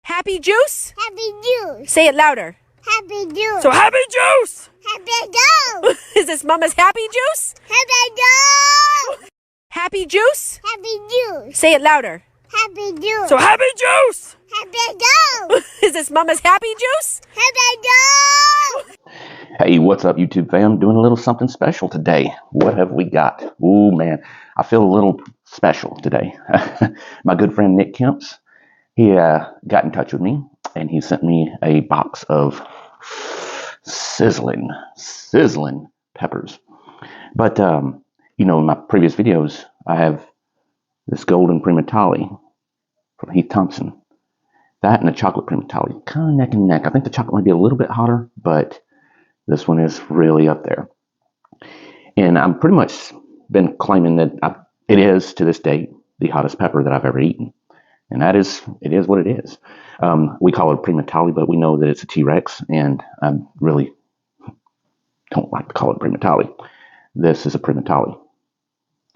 Happy juice? Happy juice. Say it louder. Happy juice. So happy juice! Happy juice. Is this Mama's happy juice? Happy juice. Happy juice? Happy juice. Say it louder. Happy juice. So happy juice! Happy juice. Is this Mama's happy juice? Happy juice. Hey, what's up, YouTube fam? Doing a little something special today. What have we got? Ooh, man, I feel a little special today. My good friend Nick Kemps, he got in touch with me, and he sent me a box of sizzling peppers. But, you know, in my previous videos, I have this golden Primotalii from Heath Thompson. That and the chocolate Primotalii, kind of neck and neck. I think the chocolate might be a little bit hotter, but this one is really up there. And I'm pretty much been claiming that it is, to this date, the hottest pepper that I've ever eaten. And it is what it is. We call it Primotalii, but we know that it's a T-Rex, and I really don't like to call it Primotalii. This is a Primotalii.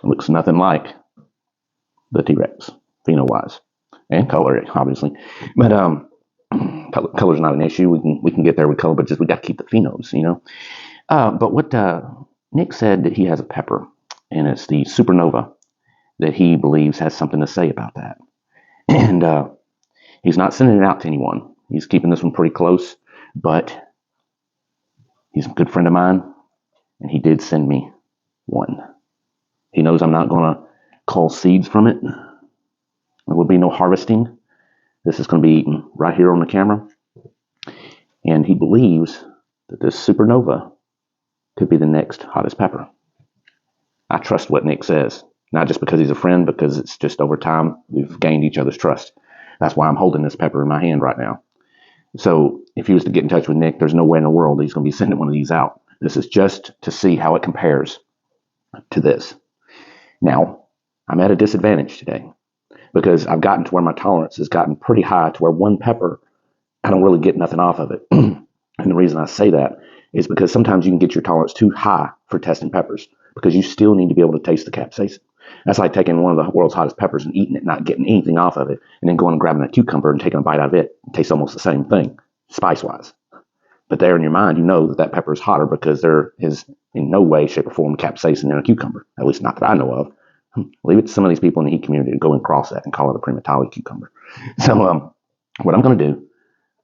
It looks nothing like the T-Rex, pheno-wise, and color, obviously. But color's not an issue. We can get there with color, but just we got to keep the phenos, you know. But what Nick said that he has a pepper, and it's the SuperNova, that he believes has something to say about that. And he's not sending it out to anyone. He's keeping this one pretty close, but he's a good friend of mine, and he did send me one. He knows I'm not going to cull seeds from it. There will be no harvesting. This is going to be eaten right here on the camera. And he believes that this SuperNova could be the next hottest pepper. I trust what Nick says. Not just because he's a friend, because it's just over time we've gained each other's trust. That's why I'm holding this pepper in my hand right now. So if he was to get in touch with Nick, there's no way in the world he's going to be sending one of these out. This is just to see how it compares to this. Now, I'm at a disadvantage today because I've gotten to where my tolerance has gotten pretty high to where one pepper, I don't really get nothing off of it. And the reason I say that is because sometimes you can get your tolerance too high for testing peppers because you still need to be able to taste the capsaicin. That's like taking one of the world's hottest peppers and eating it, not getting anything off of it, and then going and grabbing a cucumber and taking a bite out of it. It tastes almost the same thing, spice-wise. But there in your mind, you know that that pepper is hotter because there is in no way, shape, or form capsaicin in a cucumber. At least not that I know of. Leave it to some of these people in the heat community to go and cross that and call it a Primotalii cucumber. So what I'm going to do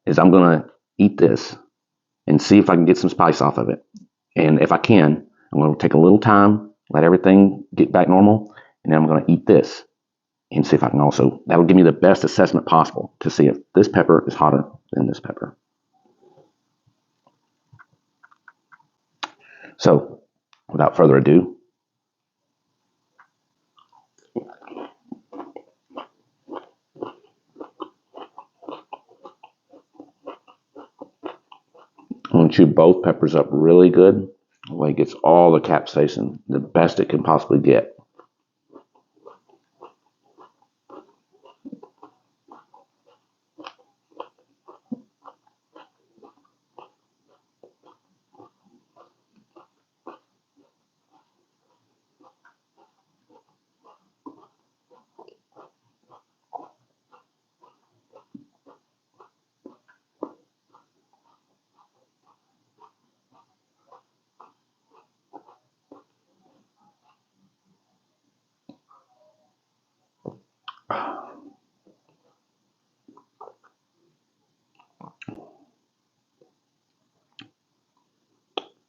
is I'm going to eat this and see if I can get some spice off of it. And if I can, I'm going to take a little time, let everything get back normal, and then I'm going to eat this and see if I can also, that'll give me the best assessment possible to see if this pepper is hotter than this pepper. So, without further ado, I'm going to chew both peppers up really good. The way it gets all the capsaicin, the best it can possibly get.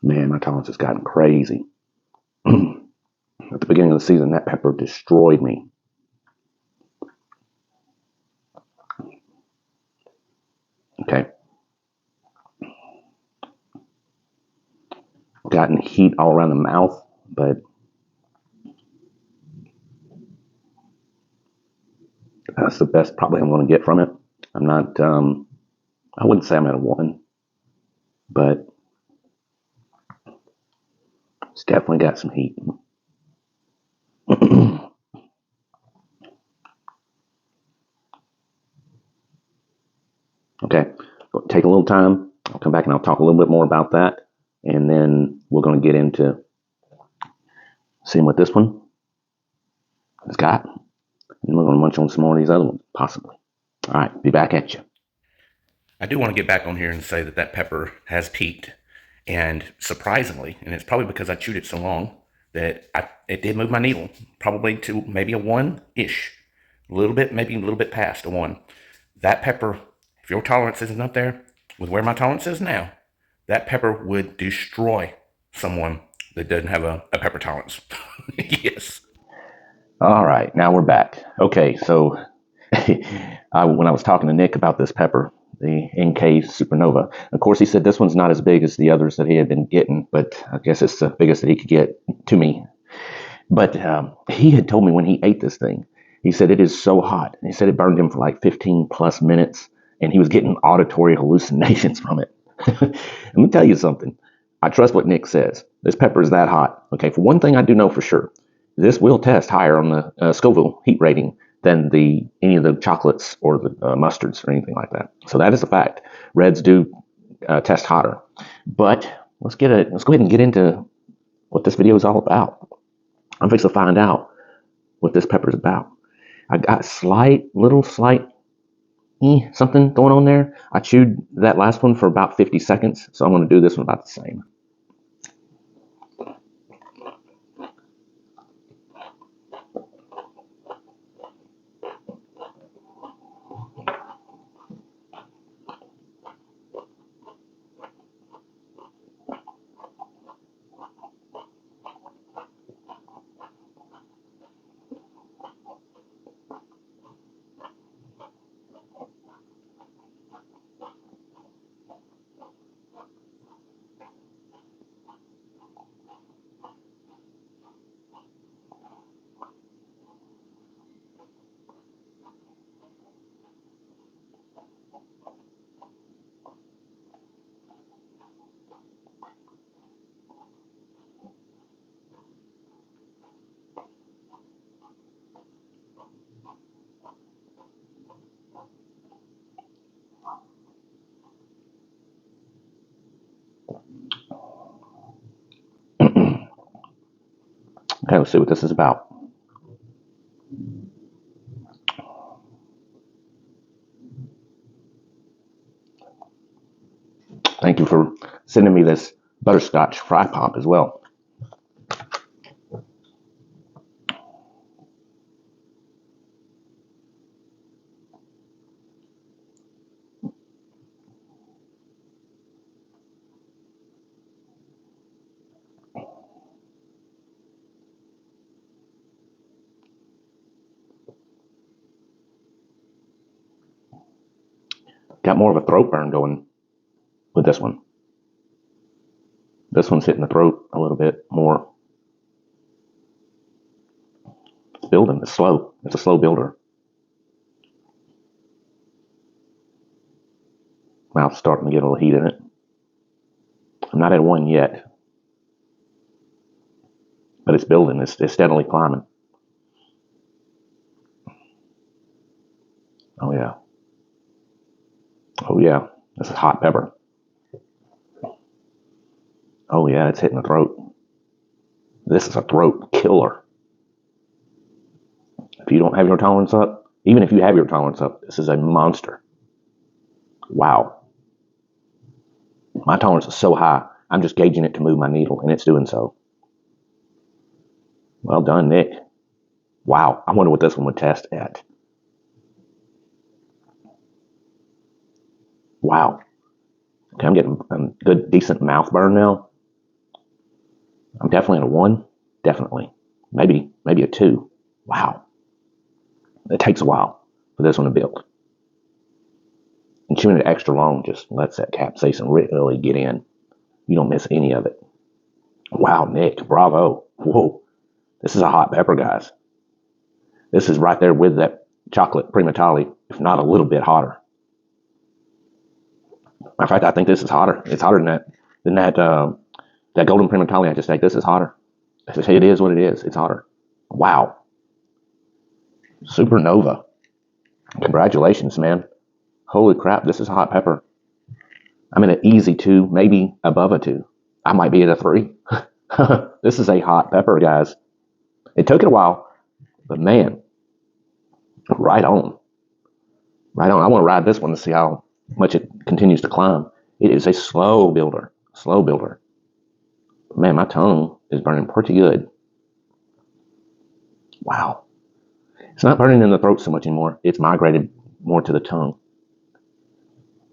Man, my tolerance has gotten crazy. At the beginning of the season, that pepper destroyed me. Okay. Gotten heat all around the mouth, but that's the best probably I'm going to get from it. I'm not, I wouldn't say I'm at a 1, but it's definitely got some heat. Okay, take a little time. I'll come back and I'll talk a little bit more about that. And then we're going to get into seeing what this one has got. And we're going to munch on some more of these other ones, possibly. All right, be back at you. I do want to get back on here and say that that pepper has peaked. And surprisingly, and it's probably because I chewed it so long, that it did move my needle, probably to maybe a 1-ish. A little bit, maybe a little bit past a 1. That pepper, if your tolerance isn't up there with where my tolerance is now, that pepper would destroy someone that doesn't have a pepper tolerance. Yes. All right, now we're back. Okay, so when I was talking to Nick about this pepper, the NK SuperNova, of course he said this one's not as big as the others that he had been getting, but I guess it's the biggest that he could get to me. But he had told me when he ate this thing, he said it is so hot. He said it burned him for like 15 plus minutes, and he was getting auditory hallucinations from it. Let me tell you something. I trust what Nick says. This pepper is that hot. Okay, for one thing I do know for sure, this will test higher on the Scoville heat rating than any of the chocolates or the mustards or anything like that. So that is a fact. Reds do test hotter. But let's go ahead and get into what this video is all about. I'm fixing to find out what this pepper is about. I got little slight something going on there. I chewed that last one for about 50 seconds, so I'm going to do this one about the same. Okay, let's see what this is about. Thank you for sending me this butterscotch fry pop as well. Got more of a throat burn going with this one. This one's hitting the throat a little bit more. It's building. It's slow. It's a slow builder. Mouth's starting to get a little heat in it. I'm not at 1 yet, but it's building. It's steadily climbing. Oh yeah. Oh yeah. This is hot pepper. Oh yeah, it's hitting the throat. This is a throat killer. If you don't have your tolerance up, even if you have your tolerance up, this is a monster. Wow. My tolerance is so high, I'm just gauging it to move my needle, and it's doing so. Well done, Nick. Wow, I wonder what this one would test at. Wow. Okay, I'm getting a good, decent mouth burn now. I'm definitely at a 1. Definitely. Maybe a 2. Wow. It takes a while for this one to build. And chewing it extra long just lets that capsaicin really get in. You don't miss any of it. Wow, Nick, bravo. Whoa. This is a hot pepper, guys. This is right there with that chocolate Primotalii, if not a little bit hotter. In fact, I think this is hotter. It's hotter than that golden Primotalii I just ate. This is hotter. It is what it is. It's hotter. Wow. SuperNova. Congratulations, man. Holy crap, this is hot pepper. I'm in an easy 2, maybe above a 2. I might be at a 3. This is a hot pepper, guys. It took it a while, but man, right on. Right on. I want to ride this one to see how much it continues to climb. It is a slow builder. Slow builder. Man, my tongue is burning pretty good. Wow. It's not burning in the throat so much anymore. It's migrated more to the tongue.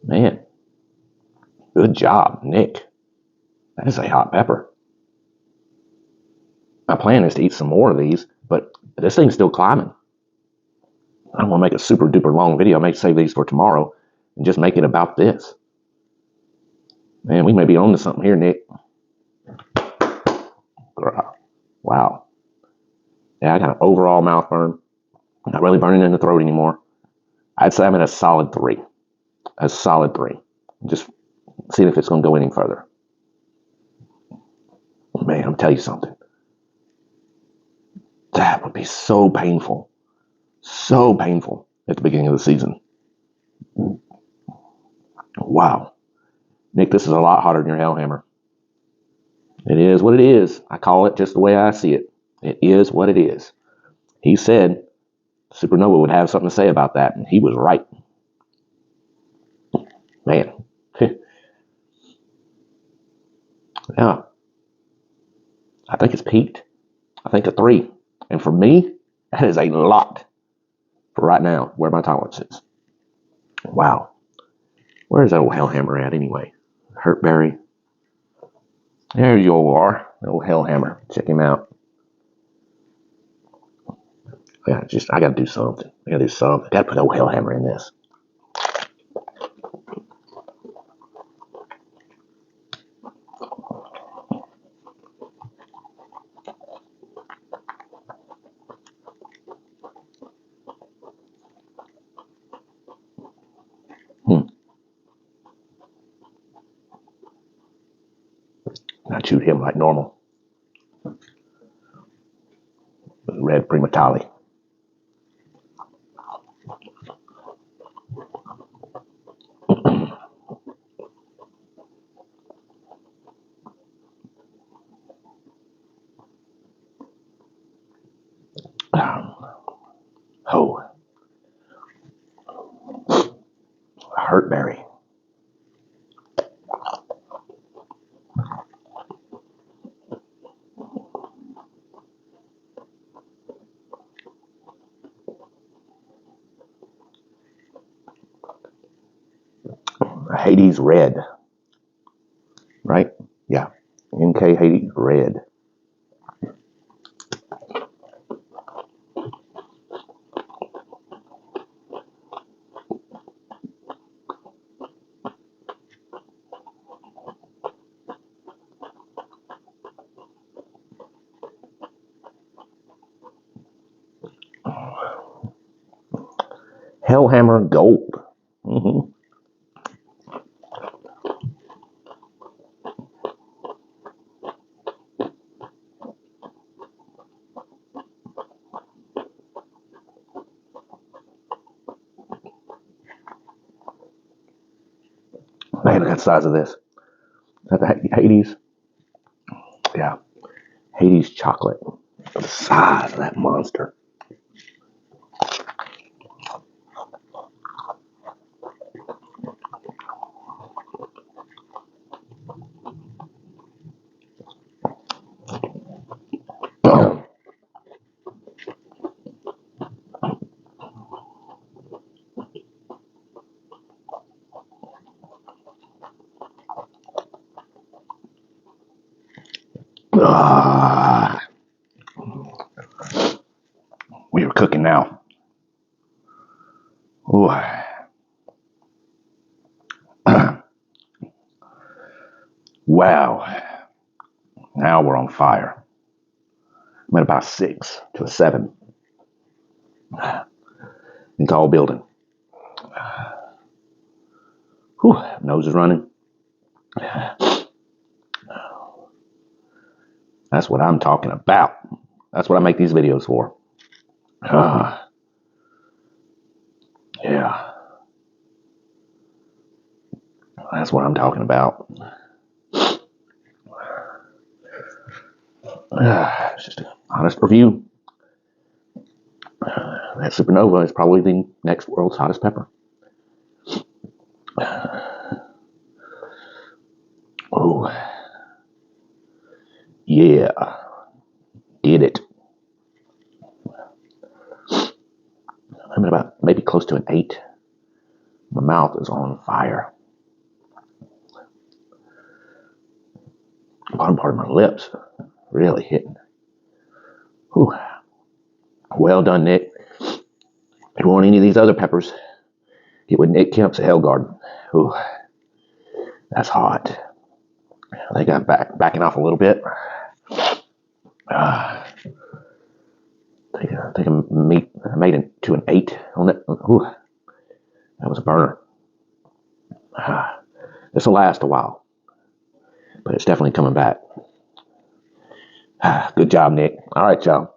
Man. Good job, Nick. That is a hot pepper. My plan is to eat some more of these, but this thing's still climbing. I don't want to make a super duper long video. I may save these for tomorrow and just make it about this. Man, we may be on to something here, Nick. Wow. Yeah, I got an overall mouth burn. Not really burning in the throat anymore. I'd say I'm at a solid 3. A solid 3. Just seeing if it's going to go any further. Man, I'll tell you something. That would be so painful. So painful at the beginning of the season. Wow. Nick, this is a lot hotter than your Hellhammer. It is what it is. I call it just the way I see it. It is what it is. He said SuperNova would have something to say about that, and he was right. Man. Yeah. I think it's peaked. I think a 3. And for me, that is a lot for right now, where my tolerance is. Wow. Where's that old Hellhammer at anyway? Hurtberry. There you all are. The old Hellhammer. Check him out. Yeah, I gotta do something. I gotta put old Hellhammer in this. I chewed him like normal. Red Primotalii. Oh. Hurtberry. Hades Red. Right? Yeah. NK Hades Red. Hellhammer Gold. Mm-hmm. Man, look at the size of this. Is that the Hades? Yeah. Hades chocolate. The size of that monster. We are cooking now. Ooh. Wow. Now we're on fire. I'm at about 6 to a 7. It's all building. Whew, nose is running. That's what I'm talking about. That's what I make these videos for. Yeah. That's what I'm talking about. It's just an honest review. That SuperNova is probably the next world's hottest pepper. Oh, yeah, did it. I'm at about maybe close to an 8. My mouth is on fire. Bottom part of my lips really hitting. Whew. Well done, Nick. If you want any of these other peppers, get with Nick Kemp's Hell Garden. Ooh, that's hot. I think I'm backing off a little bit. I think I made it to an 8 on it. Ooh, that was a burner. This will last a while, but it's definitely coming back. Good job, Nick. All right, y'all.